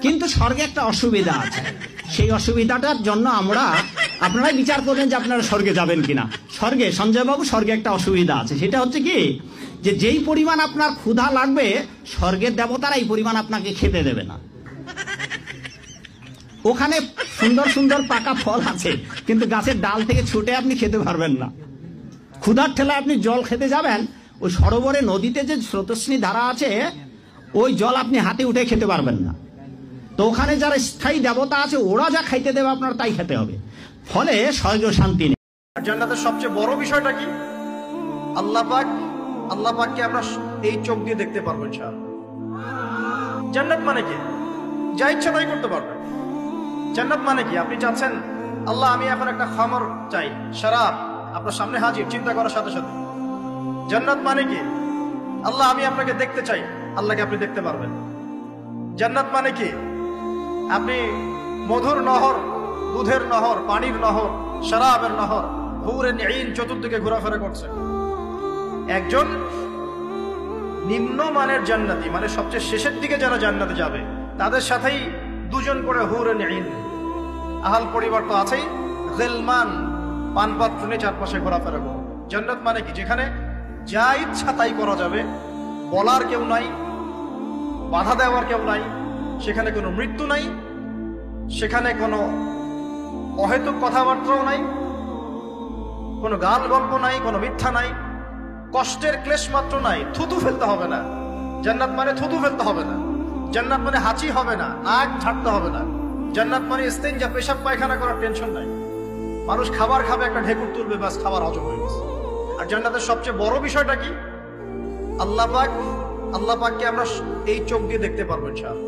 কিন্তু স্বর্গে একটা অসুবিধা আছে, সেই অসুবিধাটার জন্য আপনারাই বিচার করবেন যে আপনারা স্বর্গে যাবেন কিনা। স্বর্গে, সঞ্জয় বাবু, স্বর্গে একটা অসুবিধা আছে, সেটা হচ্ছে কি, যে যেই পরিমাণ আপনার ক্ষুধা লাগবে স্বর্গের দেবতারা এই পরিমাণ আপনাকে খেতে দেবে না। ওখানে সুন্দর সুন্দর পাকা ফল আছে, কিন্তু গাছের ডাল থেকে ছুটে আপনি খেতে পারবেন না। ক্ষুধার ঠেলায় আপনি জল খেতে যাবেন, ওই সরোবরে নদীতে যে স্রোতস্বিনী ধারা আছে, ওই জল আপনি হাতে উঠে খেতে পারবেন না। তো ওখানে যারা স্থায়ী দেবতা আছে, ওরা যা খাইতে দেবে আপনার তাই খেতে হবে, ফলে স্বর্গ শান্তি নেই। জান্নাতের সবচেয়ে বড় বিষয়টা কি? আল্লাহ পাককে আমরা এই চোখ দিয়ে দেখতে পারবো ইনশাআল্লাহ। জান্নাত মানে কি? যা ইচ্ছা তাই করতে পারবেন। জান্নাত মানে কি? আপনি চাচ্ছেন আল্লাহ আমি এখন একটা খামর চাই, শরাব আপনার সামনে হাজির, চিন্তা করার সাথে সাথে। জান্নাত মানে কি? আল্লাহ আমি আপনাকে দেখতে চাই, আল্লাহকে আপনি দেখতে পারবেন। জান্নাত মানে কি? আপনি মধুর নহর, দুধের নহর, পানির নহর, শরাবের নহর, হুরে নিন চতুর্দিকে ঘোরাফেরা করছে। একজন নিম্নমানের জান্নাতি, মানে সবচেয়ে শেষের দিকে যারা জান্নাতে যাবে, তাদের সাথেই দুজন করে হুরে নিন, আহাল পরিবার তো আছেই, গিলমান পানপাত্র নিয়ে চারপাশে ঘোরাফেরা করবে। জান্নাত মানে কি? যেখানে যা ইচ্ছা তাই করা যাবে, বলার কেউ নাই, বাধা দেওয়ার কেউ নাই, সেখানে কোনো মৃত্যু নাই, সেখানে কোনো অহেতুক কথাবার্তাও নাই, কোনো গান গল্প নাই, কোনো মিথ্যা নাই, কষ্টের ক্লেশ মাত্র নাই, থুতু ফেলতে হবে না। জান্নাত মানে থুতু ফেলতে হবে না। জান্নাত মানে হাঁচি হবে না, নাক ঝাড়তে হবে না। জান্নাত মানে ইস্তেঞ্জা, পেশাব পায়খানা করার টেনশন নাই। মানুষ খাবার খাবে, একটা ঢেকুর তুলবে, ব্যাস খাবার হজম হয়ে গেছে। আর জান্নাতের সবচেয়ে বড় বিষয়টা কি? আল্লাহ পাককে আমরা এই চোখ দিয়ে দেখতে পারবো ইনশাআল্লাহ।